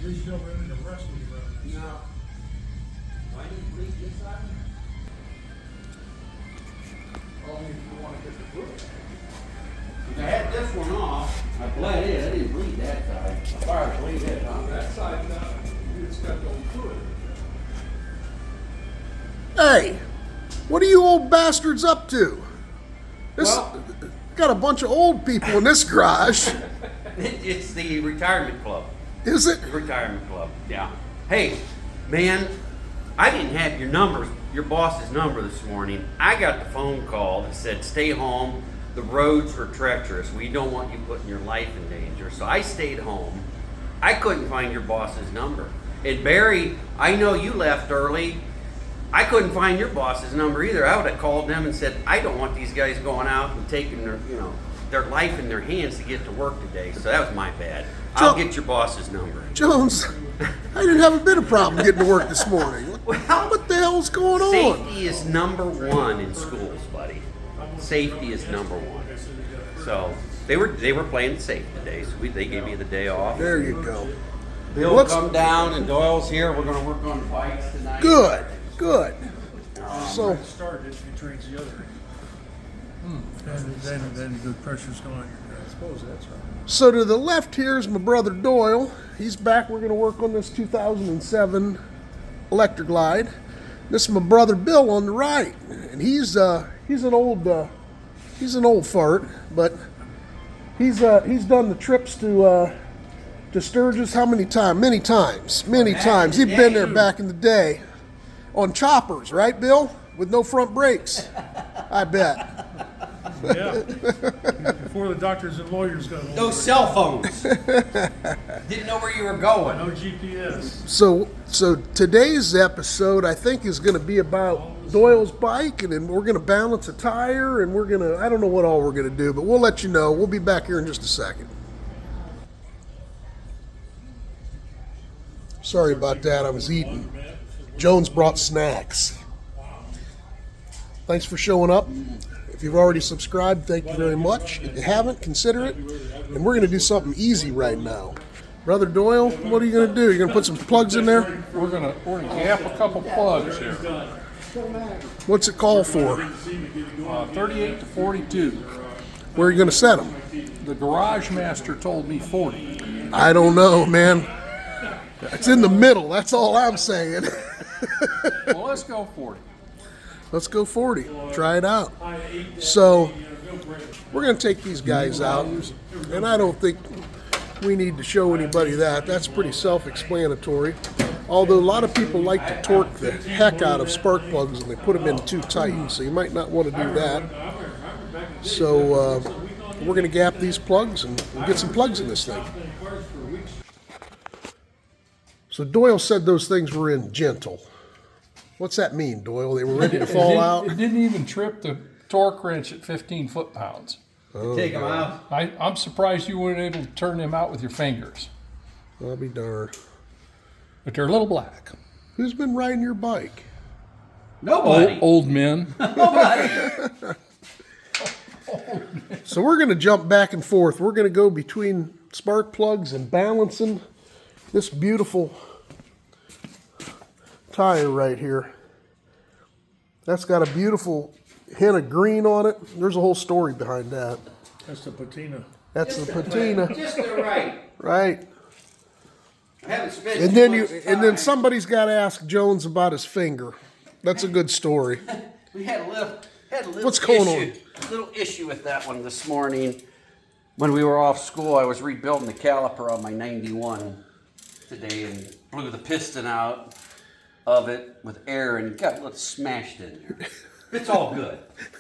At least you don't run into rust when you run this. No. Why did you bleed this side? Only if you want to get the fluid. If I had this one off, I bled it. I didn't bleed that side. I fired to bleed it on That side, it's got no fluid. Hey, what are you old bastards up to? This got a bunch of old people in this garage. It's the retirement club. Is it? The retirement club, yeah. Hey, man, I didn't have your boss's number this morning. I got the phone call that said, stay home. The roads are treacherous. We don't want you putting your life in danger. So I stayed home. I couldn't find your boss's number. And Barry, I know you left early. I couldn't find your boss's number either. I would have called them and said, I don't want these guys going out and taking their life in their hands to get to work today. So that was my bad. I'll get your boss's number. Jones, I didn't have a bit of problem getting to work this morning. What the hell's going on? Safety is number one in schools, buddy. Safety is number one. So they were playing it safe today, so they gave me the day off. There you go. Bill will come down and Doyle's here. We're going to work on bikes tonight. Good. So Start it, it drains the other end. Then the pressure's going. I suppose that's right. So to the left here is my brother Doyle. He's back. We're going to work on this 2007 Electra Glide. This is my brother Bill on the right, and he's an old fart, but he's done the trips to Sturgis. How many times? Many times. He'd been there back in the day on choppers, right, Bill? With no front brakes, I bet. Yeah. Before the doctors and lawyers got hold No of it. cell phones. Didn't know where you were going. No GPS. So today's episode, I think, is going to be about Doyle's bike, and then we're going to balance a tire, and I don't know what all we're going to do, but we'll let you know. We'll be back here in just a second. Sorry about that. I was eating. Jones brought snacks. Thanks for showing up. If you've already subscribed, thank you very much. If you haven't, consider it. And we're going to do something easy right now. Brother Doyle, what are you going to do? You're going to put some plugs in there? We're gonna gap a couple plugs here. What's it call for? 38 to 42. Where are you going to set them? The garage master told me 40. I don't know, man. It's in the middle. That's all I'm saying. Well, let's go 40. Let's go 40. Try it out. So we're going to take these guys out, and I don't think we need to show anybody that. That's pretty self-explanatory. Although a lot of people like to torque the heck out of spark plugs and they put them in too tight, so you might not want to do that. So we're going to gap these plugs and we'll get some plugs in this thing. So Doyle said those things were in gentle. What's that mean, Doyle? They were ready to fall out? It didn't even trip the torque wrench at 15 foot-pounds. Take them out. I'm surprised you weren't able to turn them out with your fingers. I'll be darned. But they're a little black. Who's been riding your bike? Nobody. Old men. Nobody. So we're going to jump back and forth. We're going to go between spark plugs and balancing this beautiful tire right here. That's got a beautiful hint of green on it. There's a whole story behind that. That's the patina. That's the patina. Just the right. Right. I haven't spent And too then much time. and then somebody's got to ask Jones about his finger. That's a good story. We had a little What's going issue, little issue with that one this morning. When we were off school, I was rebuilding the caliper on my 91 today and blew the piston out of it with air and got a little smashed in there. It's all good.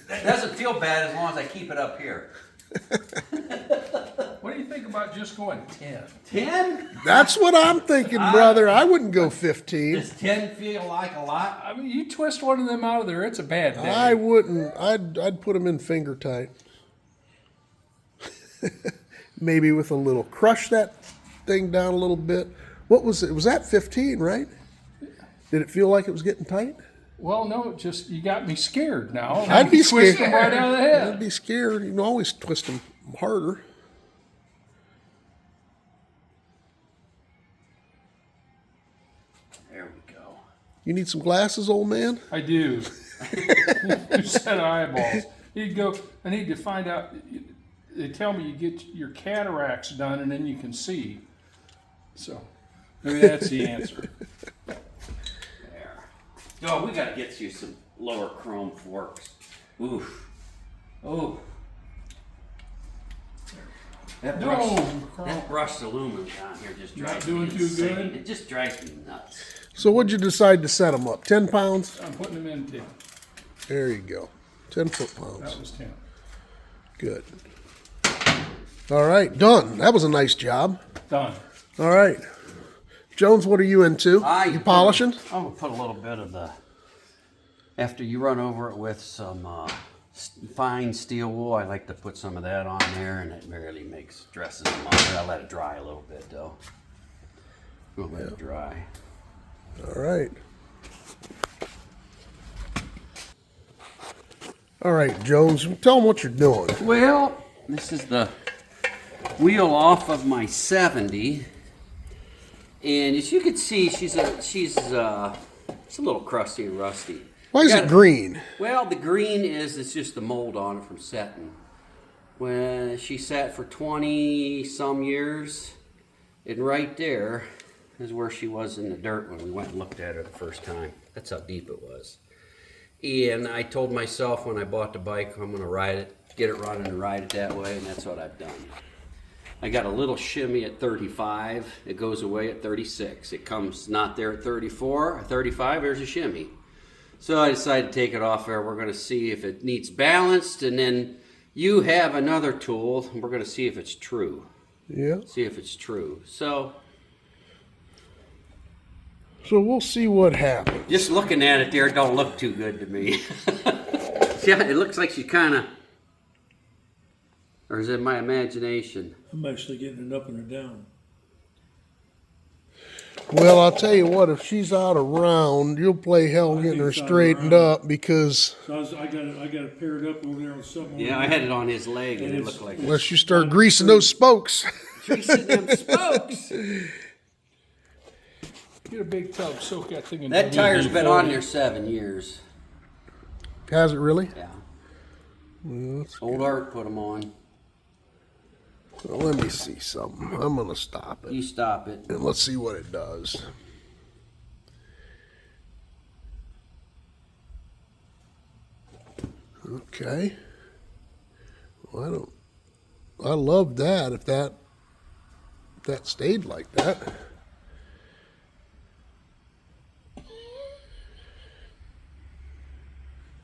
It doesn't feel bad as long as I keep it up here. What do you think about just going 10? 10? That's what I'm thinking, brother. I wouldn't go 15. Does 10 feel like a lot? I mean, you twist one of them out of there, it's a bad day. I wouldn't. I'd put them in finger tight. Maybe with a little. Crush that thing down a little bit. What was it? Was that 15, right? Did it feel like it was getting tight? Well, no, just you got me scared now. I'd be Twist scared. them right out of the head. I'd be scared. You can always twist them harder. There we go. You need some glasses, old man? I do. 2 set of eyeballs. You go. I need to find out. They tell me you get your cataracts done and then you can see. So maybe that's the answer. There. Oh, we gotta get you some lower chrome forks. Oof. Oh. That brushed aluminum down here just drives me doing too insane. good? It just drives me nuts. So what'd you decide to set them up? 10 pounds? I'm putting them in 10. There you go. 10 foot-pounds. That was 10. Good. All right, done. That was a nice job. Done. All right. Jones, what are you into? You polishing? I'm gonna put a little bit of the, after you run over it with some fine steel wool, I like to put some of that on there, and it really dresses them up. I let it dry a little bit though. We'll let it dry. All right. All right, Jones, tell them what you're doing. Well, this is the wheel off of my 70, and as you can see, she's a little crusty and rusty. Why is it green? Well, the green it's just the mold on it from setting. When she sat for 20 some years, and right there is where she was in the dirt when we went and looked at her the first time. That's how deep it was. And I told myself when I bought the bike, I'm going to ride it, get it running and ride it that way, and that's what I've done. I got a little shimmy at 35. It goes away at 36. It comes not there at 34. At 35, there's a shimmy. So I decided to take it off there. We're going to see if it needs balanced, and then you have another tool, and we're going to see if it's true. Yeah. See if it's true. So we'll see what happens. just looking at it there, it don't look too good to me. Yeah, it looks like she kind of, or is it my imagination? I'm actually getting it up and her down. Well, I'll tell you what, if she's out around, you'll play hell I getting think her it's out greatened around. up because So I got it paired up over there with something. Yeah, I had it on his leg, and it looked like unless you start greasing those spokes. greasing them spokes. Get a big tub, soak that thing in. That tire's been on WD-40. there 7 years. Has it really? Yeah. Well, that's Old good. Art put them on. Well, let me see something. I'm going to stop it. You stop it. And let's see what it does. Okay. Well, I love that if that stayed like that.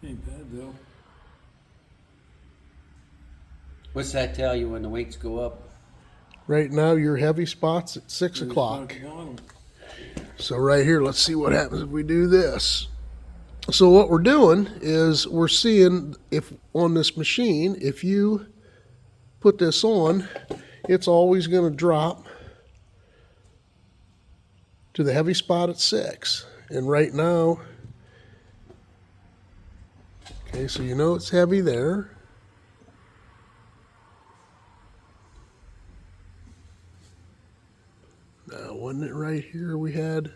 Ain't bad though. What's that tell you when the weights go up? Right now, your heavy spot's at 6 o'clock. At the bottom. So right here, let's see what happens if we do this. So what we're doing is we're seeing if on this machine, if you put this on, it's always going to drop to the heavy spot at 6. And right now, okay, so you know it's heavy there. Now, wasn't it right here we had?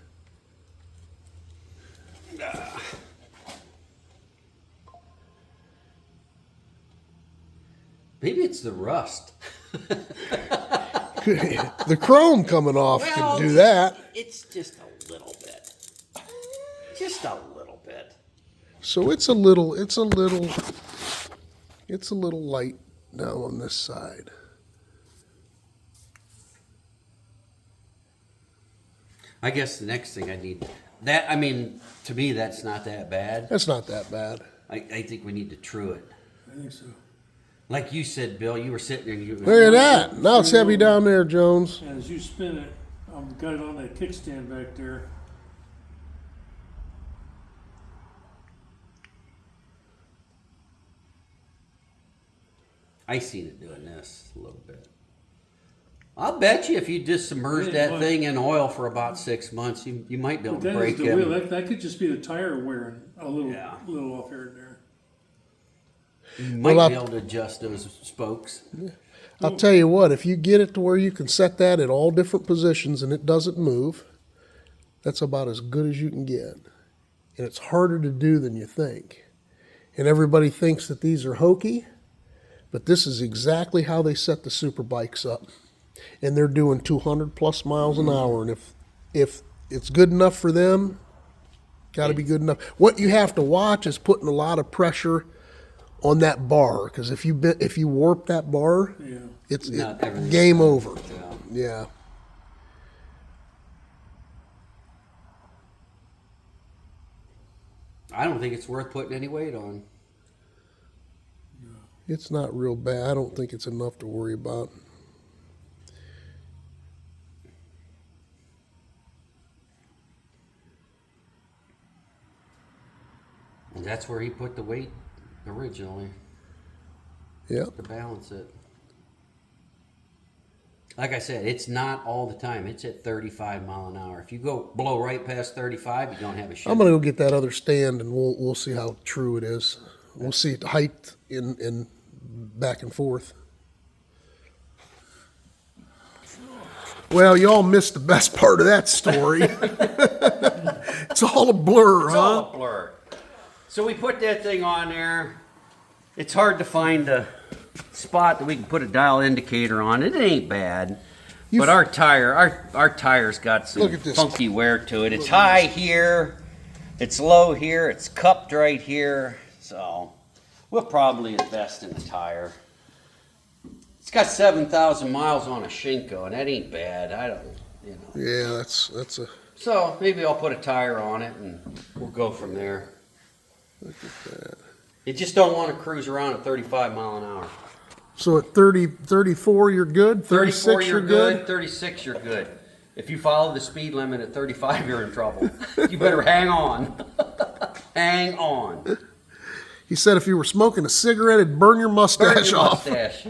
Maybe it's the rust. The chrome coming off can do that. It's just a little bit. Just a little bit. So it's a little light down on this side. I guess the next thing I need, to me, that's not that bad. That's not that bad. I think we need to true it. I think so. Like you said, Bill, you were sitting there and you Look at that. Now it's heavy down there, Jones. And as you spin it, I've got it on that kickstand back there. I seen it doing this a little bit. I'll bet you if you just submerge Yeah, that but- thing in oil for about 6 months, you might be able But to that is break the wheel. it. That could just be the tire wearing a little, Yeah. little off here and there. You might Well, be able to adjust those spokes. I'll tell you what, if you get it to where you can set that at all different positions and it doesn't move, That's about as good as you can get. And it's harder to do than you think. And everybody thinks that these are hokey, but this is exactly how they set the super bikes up. And they're doing 200 plus miles an hour. And if it's good enough for them, got to be good enough. What you have to watch is putting a lot of pressure on that bar, because if you warp that bar, Yeah. it's Not everything's game done. over. Yeah. Yeah. I don't think it's worth putting any weight on. It's not real bad. I don't think it's enough to worry about. And that's where he put the weight originally, Yeah. to balance it. Like I said, it's not all the time. It's at 35 mile an hour. If you go blow right past 35, you don't have a shit. I'm gonna go get that other stand, and we'll see how true it is. We'll see the height in back and forth. Well, y'all missed the best part of that story. It's all a blur, It's huh? all a blur. So we put that thing on there. It's hard to find a spot that we can put a dial indicator on. It ain't bad. But our tire's got some Look at this. funky wear to it. It's high here, it's low here, it's cupped right here. So we'll probably invest in the tire. It's got 7,000 miles on a Shinko, and that ain't bad. I don't, you know. Yeah, that's a So maybe I'll put a tire on it, and we'll go from there. look at that. You just don't want to cruise around at 35 mile an hour. So at 34, you're good. 36, 34, you're good. 36, you're good. If you follow the speed limit at 35, you're in trouble. You better hang on. Hang on. He said if you were smoking a cigarette, it'd burn your mustache Burn your off. mustache.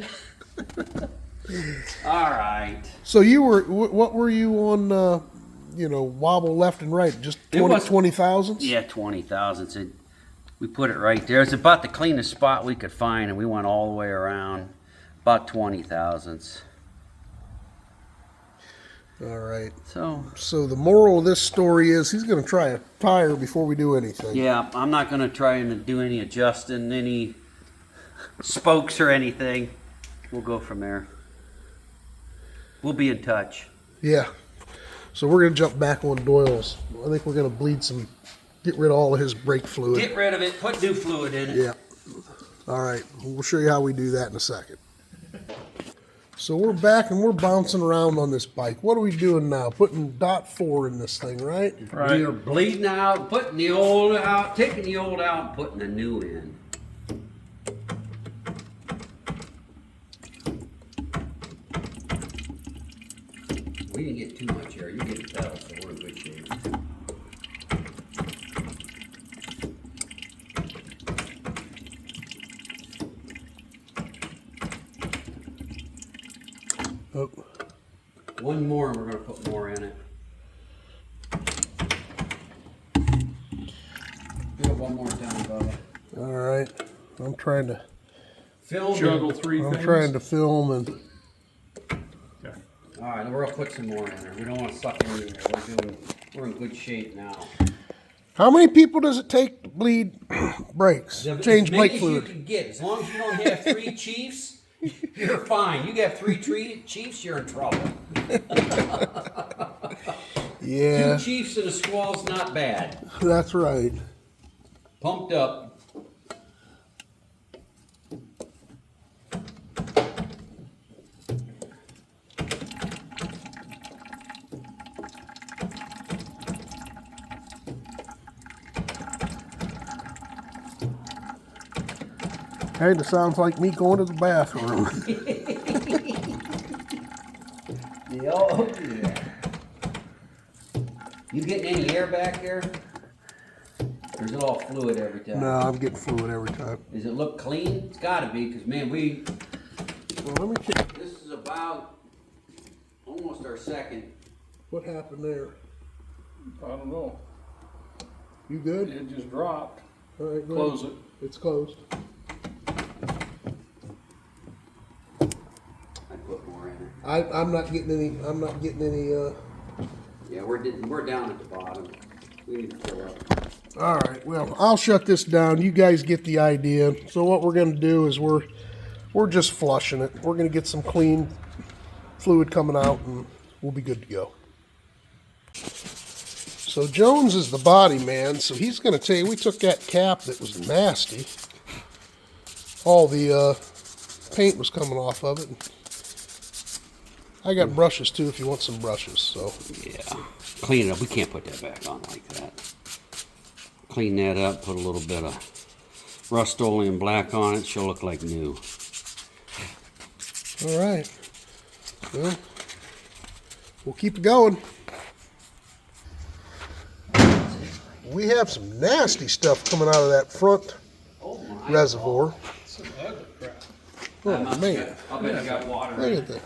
All right. So you were, what were you on? Wobble left and right, just It was- 20,000. Yeah, 20,000. So we put it right there. It's about the cleanest spot we could find, and we went all the way around. About 20,000. All right. So the moral of this story is he's going to try a tire before we do anything. yeah, I'm not going to try and do any adjusting, any spokes or anything. We'll go from there. We'll be in touch. Yeah. So we're going to jump back on Doyle's. I think we're going to get rid of all of his brake fluid. Get rid of it. Put new fluid in it. Yeah. All right. We'll show you how we do that in a second. So we're back and we're bouncing around on this bike. What are we doing now? Putting .4 in this thing, right? Right. We are bleeding out, putting the old out, taking the old out, and putting the new in. We didn't get too much air. You get the pedal, so we're in good shape. Oh, One more, and we're going to put more in it. Do it one more time, Bubba. all right. I'm trying to Film. Juggle three I'm things. trying to film and Okay. All right, we're gonna put some more in there. We don't want to suck any in there. We're in good shape now. how many people does it take to bleed brakes? Change as many brake as fluid. you can get. As long as you don't have 3 chiefs, you're fine. You got 3 chiefs, you're in trouble. Yeah, 2 chiefs and a squall's not bad. that's right. Pumped up. Hey, that sounds like me going to the bathroom. Yeah. You getting any air back there? Or is it all fluid every time? No, I'm getting fluid every time. Does it look clean? It's gotta be, because man, Well, let me check. this is about almost our second. What happened there? I don't know. You good? It just dropped. All right, go Close ahead. it. It's closed. I put more in it. I'm not getting any. I'm not getting any Yeah, we're down at the bottom. We need to fill up. All right, well, I'll shut this down. You guys get the idea. So what we're going to do is we're just flushing it. We're going to get some clean fluid coming out, and we'll be good to go. So Jones is the body man, so he's going to tell you, we took that cap that was nasty. All the paint was coming off of it. I got brushes too if you want some brushes. So Yeah, clean it up. We can't put that back on like that. Clean that up, put a little bit of Rust-Oleum black on it. She'll look like new. all right. Well, we'll keep it going. We have some nasty stuff coming out of that front reservoir. Some ugly crap. Oh, man. I bet you got water in Look it. at that.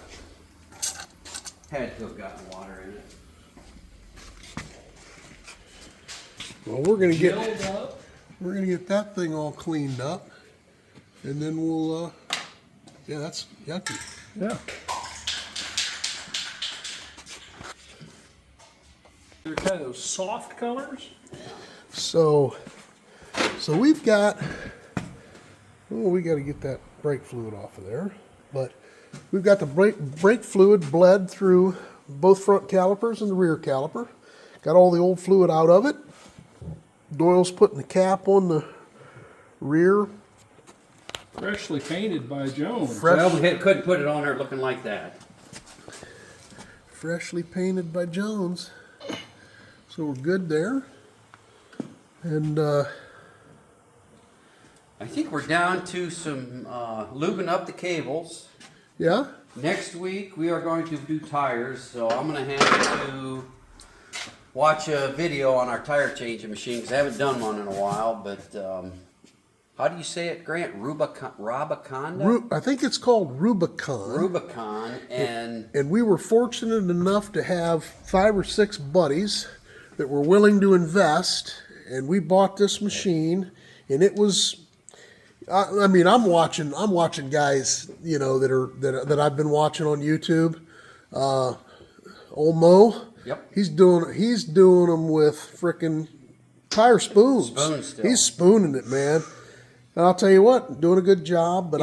Had to have gotten water in it. Well, we're gonna get Filled up. that thing all cleaned up, and then we'll. Yeah, that's yucky. Yeah. They're kind of those soft colors. So we've got. Oh, we got to get that brake fluid off of there, but we've got the brake fluid bled through both front calipers and the rear caliper. Got all the old fluid out of it. Doyle's putting the cap on the rear. Freshly painted by Jones. Well, we couldn't put it on there looking like that. Freshly painted by Jones. So we're good there. And I think we're down to some lubing up the cables. yeah, Next week we are going to do tires, so I'm going to have to watch a video on our tire changing machine because I haven't done one in a while. But how do you say it, Grant? Rubicon? I think it's called Rubicon. Rubicon, and We were fortunate enough to have 5 or 6 buddies that were willing to invest, and we bought this machine, and it was. I mean, I'm watching guys, you know, that I've been watching on YouTube. Old Mo, Yep. he's doing them with frickin' tire spoons. Spoons still. He's spooning it, man. And I'll tell you what, doing a good job. But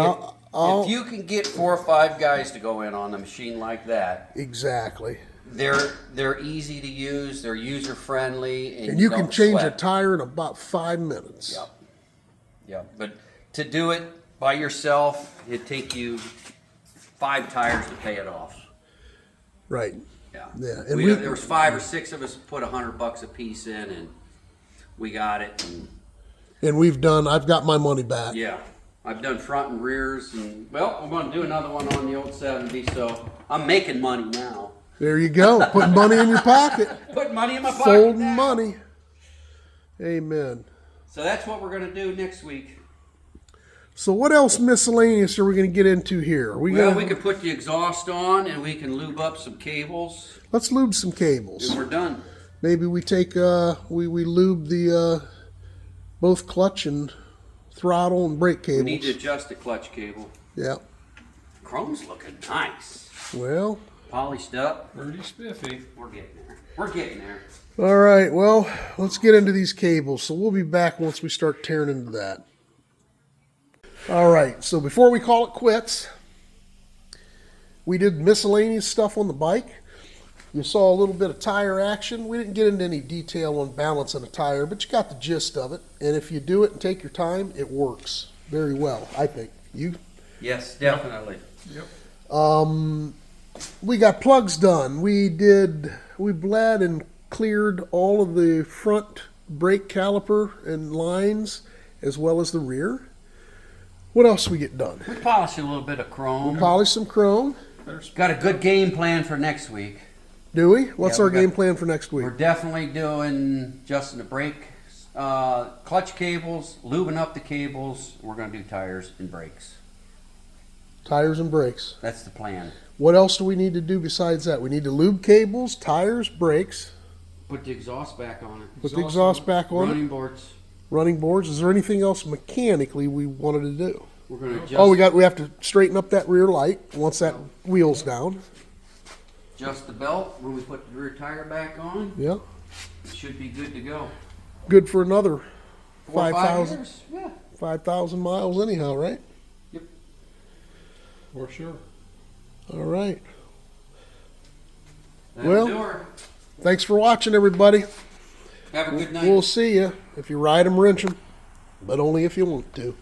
if you can get 4 or 5 guys to go in on a machine like that, exactly. they're easy to use, they're user friendly, And you can don't change a sweat. tire in about 5 minutes. Yep. Yep. But to do it by yourself, it'd take you 5 tires to pay it off. Right. Yeah. Yeah, and There was 5 or 6 of us put $100 a piece in, and we got it. And I've got my money back. yeah, I've done front and rears, and well, I'm going to do another one on the old 70. So I'm making money now. There you go. Putting money in your pocket. Putting money in my pocket. Folding now. money. Amen. So that's what we're going to do next week. So what else miscellaneous are we going to get into here? We could put the exhaust on, and we can lube up some cables, Let's lube some cables. and we're done. Maybe we take we lube the both clutch and throttle and brake We cables. need to adjust the clutch cable. Yeah. Chrome's looking nice. Well, Polished up. Pretty spiffy. We're getting there. We're getting there. all right. Well, let's get into these cables. So we'll be back once we start tearing into that. All right. So before we call it quits, we did miscellaneous stuff on the bike. You saw a little bit of tire action. We didn't get into any detail on balancing a tire, but you got the gist of it. And if you do it and take your time, it works very well, I think. You? Yes, definitely. We got plugs done. We bled and cleared all of the front brake caliper and lines, as well as the rear. What else we get done? We polished a little bit of chrome. Polish some chrome. Got a good game plan for next week. Do we? What's Yeah, our we got- game plan for next week? We're definitely doing adjusting the brake, clutch cables, lubing up the cables. We're going to do tires and brakes. Tires and brakes. That's the plan. What else do we need to do besides that? We need to lube cables, tires, brakes, Put the exhaust back on it. put the exhaust back on it, Running boards. running boards. Is there anything else mechanically we wanted to do? We're going to adjust. Oh, we have to straighten up that rear light once that wheel's down. adjust the belt when we put the rear tire back on. Yeah. It should be good to go. Good for another 4 or 5 5,000 years. Yeah. 5,000 miles anyhow, right? Yep. For sure. All right. That'll Well, do her. Thanks for watching, everybody. Have a good night. We'll see you if you ride 'em, wrench 'em, but only if you want to.